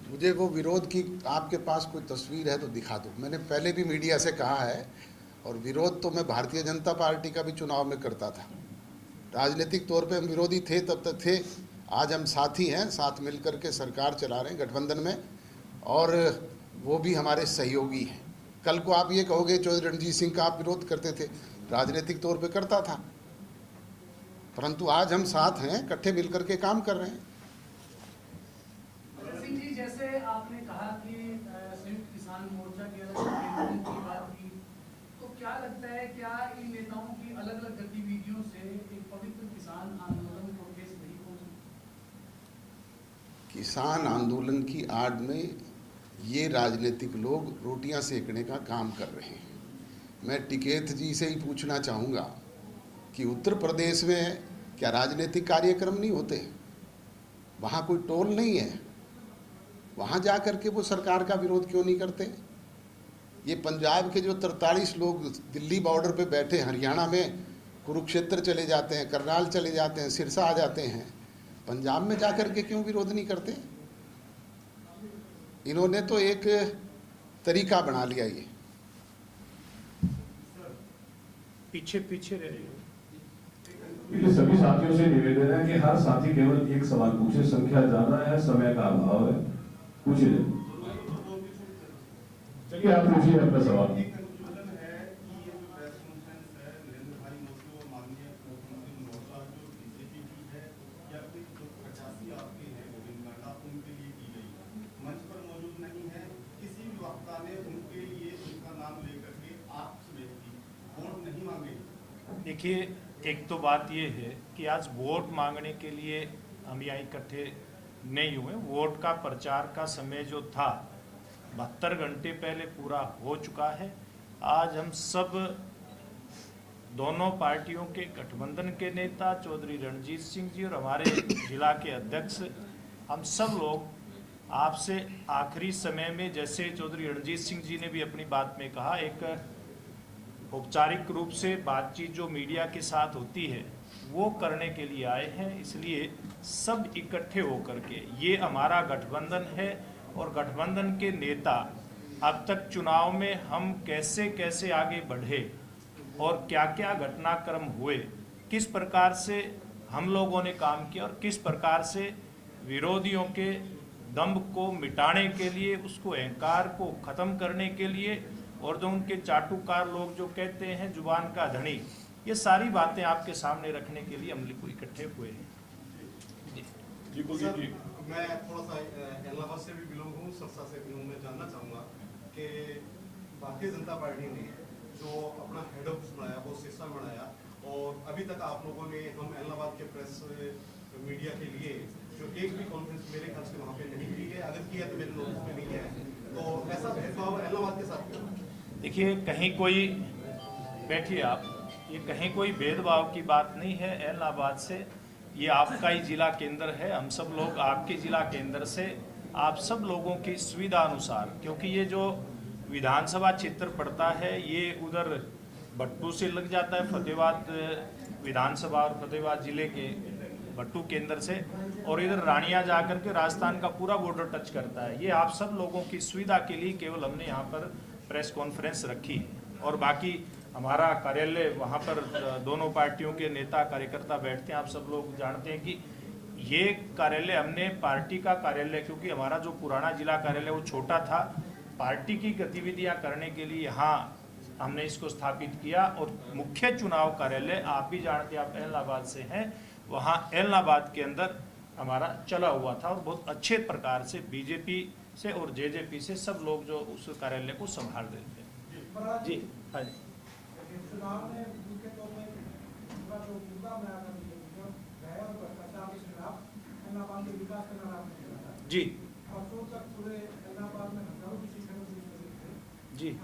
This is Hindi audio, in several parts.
मुझे वो विरोध की आपके पास कोई तस्वीर है तो दिखा दो। मैंने पहले भी मीडिया से कहा है, और विरोध तो मैं भारतीय जनता पार्टी का भी चुनाव में करता था। राजनीतिक तौर पे हम विरोधी थे, तब तक थे। आज हम साथी हैं, साथ मिलकर के सरकार चला रहे हैं गठबंधन में, और वो भी हमारे सहयोगी हैं। कल को आप ये कहोगे चौधरी रणजीत सिंह का आप विरोध करते थे, राजनीतिक तौर पे करता था, परंतु आज हम साथ हैं, इकट्ठे मिलकर के काम कर रहे हैं। सिंह जी, जैसे आपने कहा कि संयुक्त किसान मोर्चा के नेताओं की बात की, तो क्या लगता है, क्या इन नेताओं की अलग अलग गतिविधियों से एक पवित्र किसान आंदोलन को ठेस नहीं पहुंची? किसान आंदोलन की आड़ में ये राजनीतिक लोग रोटियां सेकने का काम कर रहे हैं। मैं टिकैत जी से ही पूछना चाहूँगा कि उत्तर प्रदेश में क्या राजनीतिक कार्यक्रम नहीं होते? वहाँ कोई टोल नहीं है? वहाँ जा कर के वो सरकार का विरोध क्यों नहीं करते? ये पंजाब के जो 43 लोग दिल्ली बॉर्डर पे बैठे, हरियाणा में कुरुक्षेत्र चले जाते हैं, करनाल चले जाते हैं, सिरसा आ जाते हैं, पंजाब में जा कर के क्यों विरोध नहीं करते? इन्होंने तो एक तरीका बना लिया। ये पीछे पीछे रह रही है। सभी साथियों से निवेदन है कि हर साथी केवल एक सवाल पूछे, संख्या ज्यादा है, समय का अभाव है, पूछिए। चलिए आप पूछिए अपना सवाल। देखिए, एक तो बात ये है कि आज वोट मांगने के लिए हम यहाँ इकट्ठे नहीं हुए। वोट का प्रचार का समय जो था 72 घंटे पहले पूरा हो चुका है। आज हम सब दोनों पार्टियों के गठबंधन के नेता चौधरी रणजीत सिंह जी और हमारे जिला के अध्यक्ष, हम सब लोग आपसे आखिरी समय में, जैसे चौधरी रणजीत सिंह जी ने भी अपनी बात में कहा, एक औपचारिक रूप से बातचीत जो मीडिया के साथ होती है वो करने के लिए आए हैं। इसलिए सब इकट्ठे होकर के, ये हमारा गठबंधन है और गठबंधन के नेता अब तक चुनाव में हम कैसे कैसे आगे बढ़े और क्या क्या घटनाक्रम हुए, किस प्रकार से हम लोगों ने काम किया और किस प्रकार से विरोधियों के दंभ को मिटाने के लिए, उसको अहंकार को ख़त्म करने के लिए, और जो उनके चाटुकार लोग जो कहते हैं जुबान का धनी, ये सारी बातें आपके सामने रखने के लिए हम लोग इकट्ठे हुए हैं। जी सर, मैं थोड़ा सा इलाहाबाद से भी बिलोंग हूँ, सरसा से बिलोंग। मैं जानना चाहूँगा कि भारतीय जनता पार्टी ने जो अपना हेड ऑफिस बनाया वो सिरसा में बनाया, और अभी तक आप लोगों ने, हम इलाहाबाद के प्रेस मीडिया के लिए जो एक भी कॉन्फ्रेंस मेरे ख्याल से वहाँ पे नहीं की है, अगर किया तो मेरे नोटिस में नहीं है, तो ऐसा भेदभाव इलाहाबाद के साथ क्यों? देखिए, कहीं कोई, बैठिए आप, ये कहीं कोई भेदभाव की बात नहीं है। इलाहाबाद से, ये आपका ही जिला केंद्र है, हम सब लोग आपके जिला केंद्र से आप सब लोगों की सुविधा अनुसार, क्योंकि ये जो विधानसभा क्षेत्र पड़ता है ये उधर भट्टू से लग जाता है, फतेहाबाद विधानसभा और फतेहाबाद जिले के भट्टू केंद्र से, और इधर रानिया जाकर के राजस्थान का पूरा बॉर्डर टच करता है। ये आप सब लोगों की सुविधा के लिए केवल हमने यहाँ पर प्रेस कॉन्फ्रेंस रखी, और बाकी हमारा कार्यालय वहाँ पर दोनों पार्टियों के नेता कार्यकर्ता बैठते हैं। आप सब लोग जानते हैं कि ये कार्यालय हमने पार्टी का कार्यालय, क्योंकि हमारा जो पुराना जिला कार्यालय वो छोटा था, पार्टी की गतिविधियाँ करने के लिए यहाँ हमने इसको स्थापित किया। और मुख्य चुनाव कार्यालय आप भी जानते हैं, आप इलाहाबाद से हैं, वहाँ इलाहाबाद के अंदर हमारा चला हुआ था, और बहुत अच्छे प्रकार से बीजेपी से और जेजेपी से सब लोग जो उस कार्यालय को संभाल रहे थे। जी हाँ जी। जी जी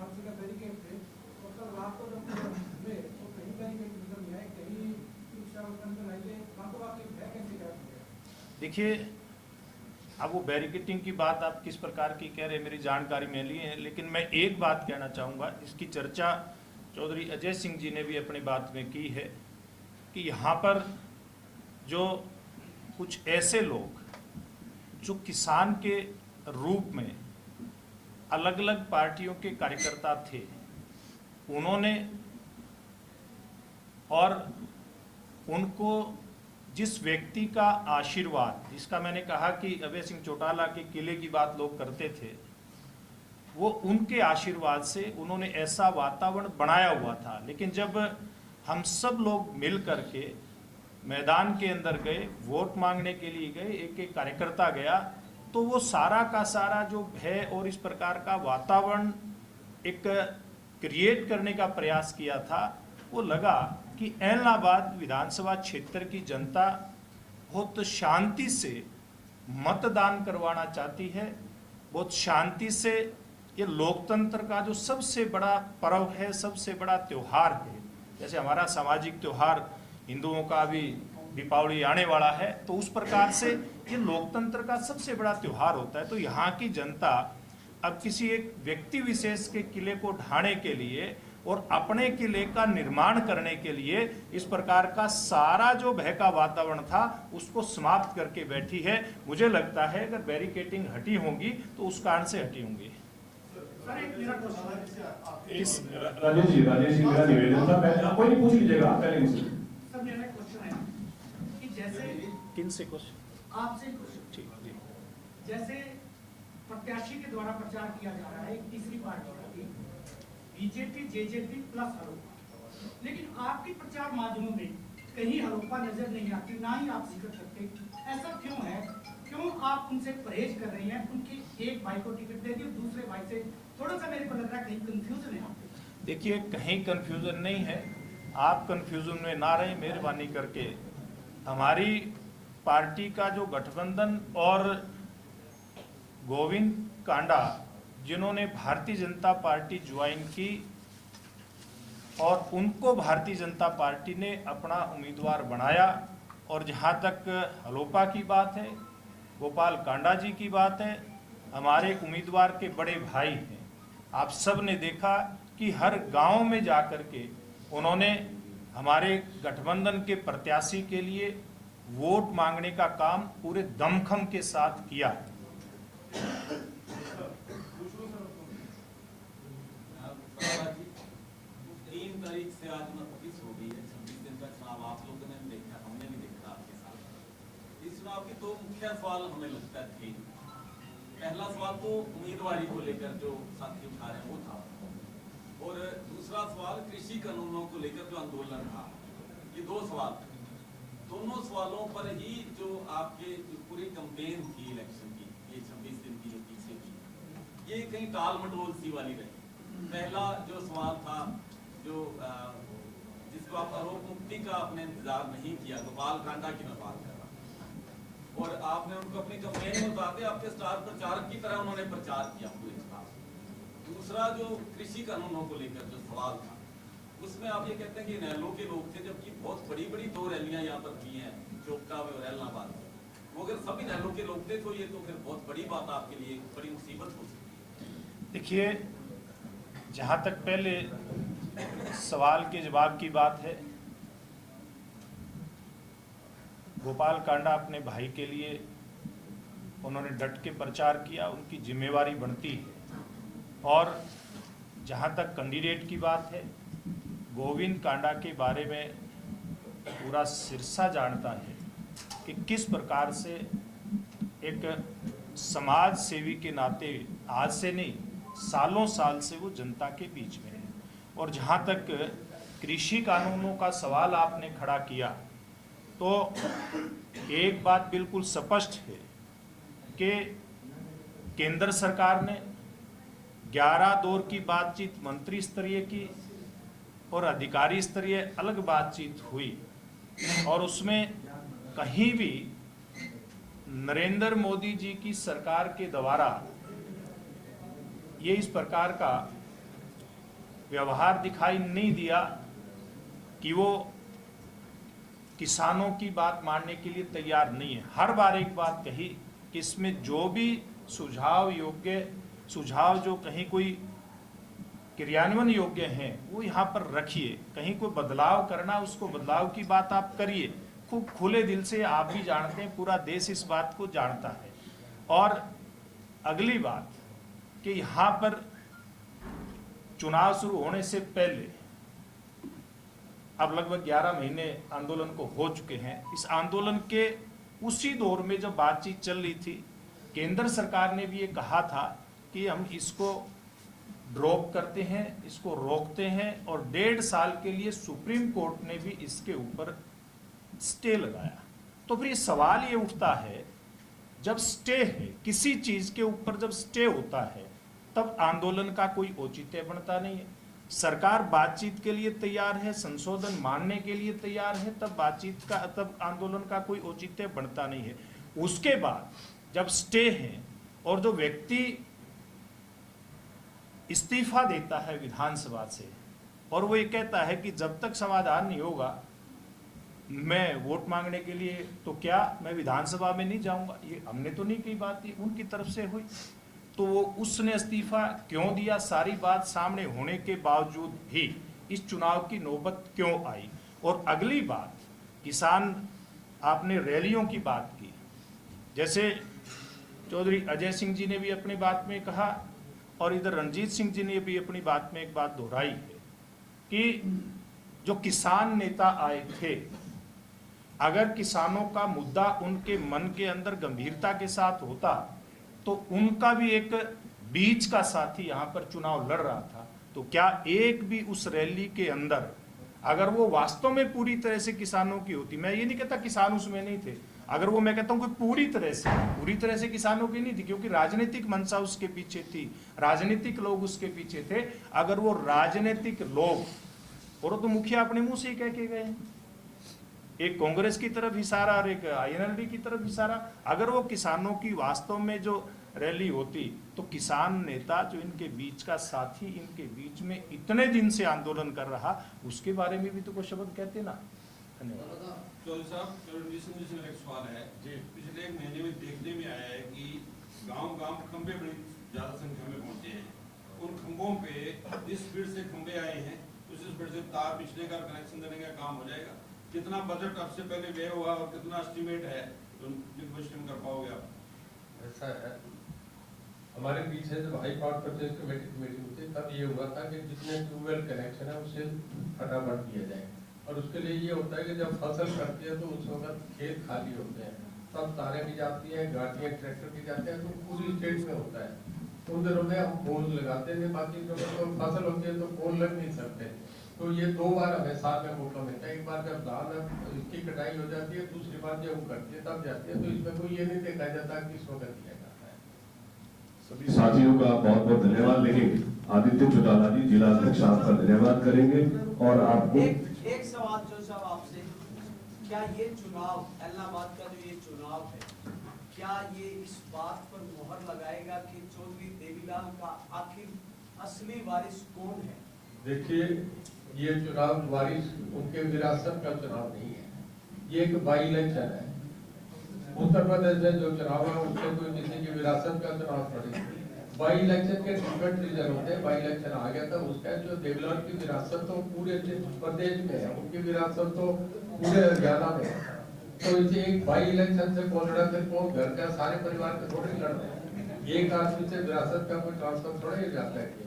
देखिए, अब वो बैरिकेटिंग की बात आप किस प्रकार की कह रहे हैं, मेरी जानकारी में नहीं है, लेकिन मैं एक बात कहना चाहूँगा, इसकी चर्चा चौधरी अजय सिंह जी ने भी अपनी बात में की है कि यहाँ पर जो कुछ ऐसे लोग जो किसान के रूप में अलग अलग पार्टियों के कार्यकर्ता थे, उन्होंने और उनको जिस व्यक्ति का आशीर्वाद, जिसका मैंने कहा कि अभय सिंह चौटाला के किले की बात लोग करते थे, वो उनके आशीर्वाद से उन्होंने ऐसा वातावरण बनाया हुआ था। लेकिन जब हम सब लोग मिल करके मैदान के अंदर गए, वोट मांगने के लिए गए, एक एक कार्यकर्ता गया, तो वो सारा का सारा जो भय और इस प्रकार का वातावरण एक क्रिएट करने का प्रयास किया था, वो लगा कि ऐलनाबाद विधानसभा क्षेत्र की जनता बहुत शांति से मतदान करवाना चाहती है, बहुत शांति से। ये लोकतंत्र का जो सबसे बड़ा पर्व है, सबसे बड़ा त्योहार है, जैसे हमारा सामाजिक त्योहार हिंदुओं का भी दीपावली आने वाला है, तो उस प्रकार से ये लोकतंत्र का सबसे बड़ा त्योहार होता है। तो यहाँ की जनता अब किसी एक व्यक्ति विशेष के किले को ढाने के लिए और अपने किले का निर्माण करने के लिए इस प्रकार का सारा जो भय का वातावरण था उसको समाप्त करके बैठी है। मुझे लगता है अगर बैरिकेटिंग हटी होंगी तो उस कारण से हटी होंगी। राजेश जी मेरा निवेदन था, कोई नहीं पूछ लीजिएगा पहले मुझसे। सर मेरा क्वेश्चन है कि जैसे किन से क्वेश्चन? आपसे क्वेश्चन, ठीक जी। जैसे प्रत्याशी के द्वारा प्रचार किया जा रहा है तीसरी पार्टी का भी, बीजेपी जेजेपी प्लस हरोपा, लेकिन आपके प्रचार माध्यमों में कहीं हरोपा नजर नहीं आती, ना ही आप जिक्र करते। ऐसा क्यों है? क्यों आप उनसे परहेज कर रही हैं? उनकी एक भाई को टिकट दे दी, दूसरे भाई से थोड़ा सा मेरे को लग रहा है कहीं कंफ्यूजन है आपके। देखिए, कहीं कंफ्यूजन नहीं है, आप कंफ्यूजन में ना रहे मेहरबानी करके। हमारी पार्टी का जो गठबंधन और गोविंद कांडा जिन्होंने भारतीय जनता पार्टी ज्वाइन की और उनको भारतीय जनता पार्टी ने अपना उम्मीदवार बनाया, और जहाँ तक हलोपा की बात है, गोपाल कांडा जी की बात है, हमारे उम्मीदवार के बड़े भाई हैं। आप सब ने देखा कि हर गांव में जाकर के उन्होंने हमारे गठबंधन के प्रत्याशी के लिए वोट मांगने का काम पूरे दमखम के साथ किया। 3 तारीख से आज 29 हो गई है, 26 दिन का चुनाव आप लोगों ने देखा, हमने भी देखा आपके साथ। इस चुनाव के तो मुख्य सवाल हमें लगता थे। पहला सवाल तो उम्मीदवारी को लेकर जो साथी उठा रहे हैं वो था, और दूसरा सवाल कृषि कानूनों को लेकर जो आंदोलन था। ये 2 सवाल थे। दोनों सवालों पर ही जो आपके जो पूरी कैंपेन थी इलेक्शन की, ये 26 दिन की जो पीछे की, ये कहीं टाल मटोल सी वाली रही। पहला जो सवाल था, जो जिसको आप आरोप मुक्ति का आपने इंतजार नहीं किया, गोपाल कांडा की मैं बात कर रहा हूँ, और आपने उनको अपनी कैंपेन में उतारते आपके स्टार प्रचारक की तरह उन्होंने प्रचार किया पूरे चुनाव। दूसरा जो कृषि कानूनों को लेकर जो सवाल था, उसमें आप ये कहते हैं कि नहलों के लोग थे, जबकि बहुत बड़ी बड़ी 2 रैलियां यहाँ पर की हैं, चोपटा में और ऐलनाबाद में। वो अगर सभी नहलों के लोग थे तो ये तो फिर बहुत बड़ी बात आपके लिए बड़ी मुसीबत हो सकती है। देखिए, जहाँ तक पहले सवाल के जवाब की बात है, गोपाल कांडा अपने भाई के लिए उन्होंने डट के प्रचार किया, उनकी जिम्मेवारी बनती है। और जहाँ तक कैंडिडेट की बात है, गोविंद कांडा के बारे में पूरा सिरसा जानता है कि किस प्रकार से एक समाज सेवी के नाते आज से नहीं सालों साल से वो जनता के बीच में है। और जहाँ तक कृषि कानूनों का सवाल आपने खड़ा किया, तो एक बात बिल्कुल स्पष्ट है कि केंद्र सरकार ने 11 दौर की बातचीत मंत्री स्तरीय की और अधिकारी स्तरीय अलग बातचीत हुई, और उसमें कहीं भी नरेंद्र मोदी जी की सरकार के द्वारा ये इस प्रकार का व्यवहार दिखाई नहीं दिया कि वो किसानों की बात मानने के लिए तैयार नहीं है। हर बार एक बात कही कि इसमें जो भी सुझाव जो कहीं कोई क्रियान्वयन योग्य हैं वो यहाँ पर रखिए, कहीं कोई बदलाव करना उसको बदलाव की बात आप करिए, खूब खुले दिल से। आप भी जानते हैं, पूरा देश इस बात को जानता है। और अगली बात कि यहाँ पर चुनाव शुरू होने से पहले अब लगभग 11 महीने आंदोलन को हो चुके हैं। इस आंदोलन के उसी दौर में जब बातचीत चल रही थी, केंद्र सरकार ने भी ये कहा था कि हम इसको ड्रॉप करते हैं, इसको रोकते हैं, और 1.5 साल के लिए सुप्रीम कोर्ट ने भी इसके ऊपर स्टे लगाया। तो फिर ये सवाल ये उठता है, जब स्टे है किसी चीज के ऊपर, जब स्टे होता है तब आंदोलन का कोई औचित्य बनता नहीं है। सरकार बातचीत के लिए तैयार है, संशोधन मानने के लिए तैयार है, तब आंदोलन का कोई औचित्य बनता नहीं है। उसके बाद जब स्टे है और जो व्यक्ति इस्तीफा देता है विधानसभा से और वो ये कहता है कि जब तक समाधान नहीं होगा मैं वोट मांगने के लिए तो क्या मैं विधानसभा में नहीं जाऊंगा, ये हमने तो नहीं कही बात, ये उनकी तरफ से हुई। तो वो उसने इस्तीफा क्यों दिया, सारी बात सामने होने के बावजूद भी इस चुनाव की नौबत क्यों आई। और अगली बात, किसान, आपने रैलियों की बात की, जैसे चौधरी अजय सिंह जी ने भी अपनी बात में कहा और इधर रणजीत सिंह जी ने भी अपनी बात में एक बात दोहराई है कि जो किसान नेता आए थे, अगर किसानों का मुद्दा उनके मन के अंदर गंभीरता के साथ होता तो उनका भी एक बीच का साथी यहाँ पर चुनाव लड़ रहा था, तो क्या एक भी उस रैली के अंदर अगर वो वास्तव में पूरी तरह से किसानों की होती, मैं ये नहीं कहता किसान उसमें नहीं थे, अगर वो मैं कहता हूँ कि पूरी तरह से किसानों की नहीं थी, क्योंकि राजनीतिक मंशा उसके पीछे थी, राजनीतिक लोग उसके पीछे थे, अगर वो राजनीतिक लोग, और तो मुखिया अपने मुंह से ही कह के गए, एक कांग्रेस की तरफ इशारा और एक INLD की तरफ इशारा, अगर वो किसानों की वास्तव में जो रैली होती तो किसान नेता जो इनके बीच का साथी, इनके बीच में इतने दिन से आंदोलन कर रहा, उसके बारे में भी तो कुछ शब्द कहते ना। धन्यवाद। चौधरी साहब, रणजीत सिंह जी से मेरा एक सवाल है जी। पिछले 1 महीने में देखने में आया है कि गांव खंबे बड़ी ज्यादा संख्या में पहुंचे हैं, उन खंभों पे जिस स्पीड से खंबे आए हैं उस स्पीड से तार पिछले का कनेक्शन देने का काम हो जाएगा। कितना बजट अब से पहले व्यय हुआ और कितना एस्टिमेट है जो निगोशिएशन कर पाओगे आप? ऐसा है, हमारे पीछे जब हाई पावर परचेज कमेटी की मीटिंग हुई तब ये हुआ था कि जितने ट्यूबवेल कनेक्शन है उसे फटाफट दिया जाए, और उसके लिए ये होता है कि जब फसल कटती है तो उस वक्त खेत खाली होते हैं, तब तारें भी जाती हैं, गाड़ियाँ ट्रैक्टर भी जाते हैं, तो पूरी स्टेट में होता है। उन दिनों में हम पोल लगाते थे, बाकी जो फसल होती है तो पोल लग नहीं सकते, तो ये 2 बार हमें साल में मौका मिलता है। एक बार जब धान इसकी कटाई हो जाती है, दूसरी बार जब वो कटती है तब जाती है, तो इसमें कोई ये नहीं देखा जाता किस वक्त दिया जाता है। सभी साथियों का बहुत बहुत धन्यवाद। लेकिन आदित्य चौटाला जी, जिला अध्यक्ष, आपका धन्यवाद करेंगे। और आपको एक सवाल जो साहब आपसे, क्या ये चुनाव, इलाहाबाद का जो ये चुनाव है, क्या ये इस बात पर मोहर लगाएगा कि चौधरी देवीलाल का आखिर असली वारिस कौन है? देखिए, ये चुनाव वारिस उनके विरासत का चुनाव नहीं है, ये एक बाई इलेक्शन है। उत्तर प्रदेश में जो चुनाव है उससे कोई किसी की विरासत का चुनाव थोड़ी। बाई इलेक्शन के डिफरेंट रीजन होते हैं। बाई इलेक्शन आ गया था, उसका जो देवलाल की विरासत तो पूरे प्रदेश में है, उनकी विरासत तो पूरे हरियाणा में है, तो इसे एक बाई इलेक्शन से कौन लड़ा, फिर कौन घर का सारे परिवार के थोड़े लड़ते हैं। एक आदमी से विरासत का कोई ट्रांसफर थोड़ा ही जाता है।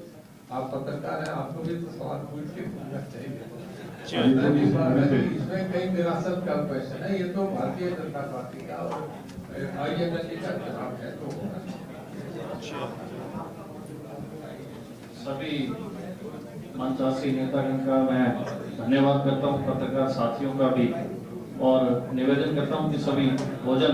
आप पत्रकार हैं, आपको भी तो सवाल पूछ के पूछना चाहिए। इसमें कई विरासत का क्वेश्चन है, ये तो भारतीय जनता पार्टी का और INLD का चुनाव है, तो सभी मंचासी नेतागण का मैं धन्यवाद करता हूँ, पत्रकार साथियों का भी, और निवेदन करता हूँ कि सभी भोजन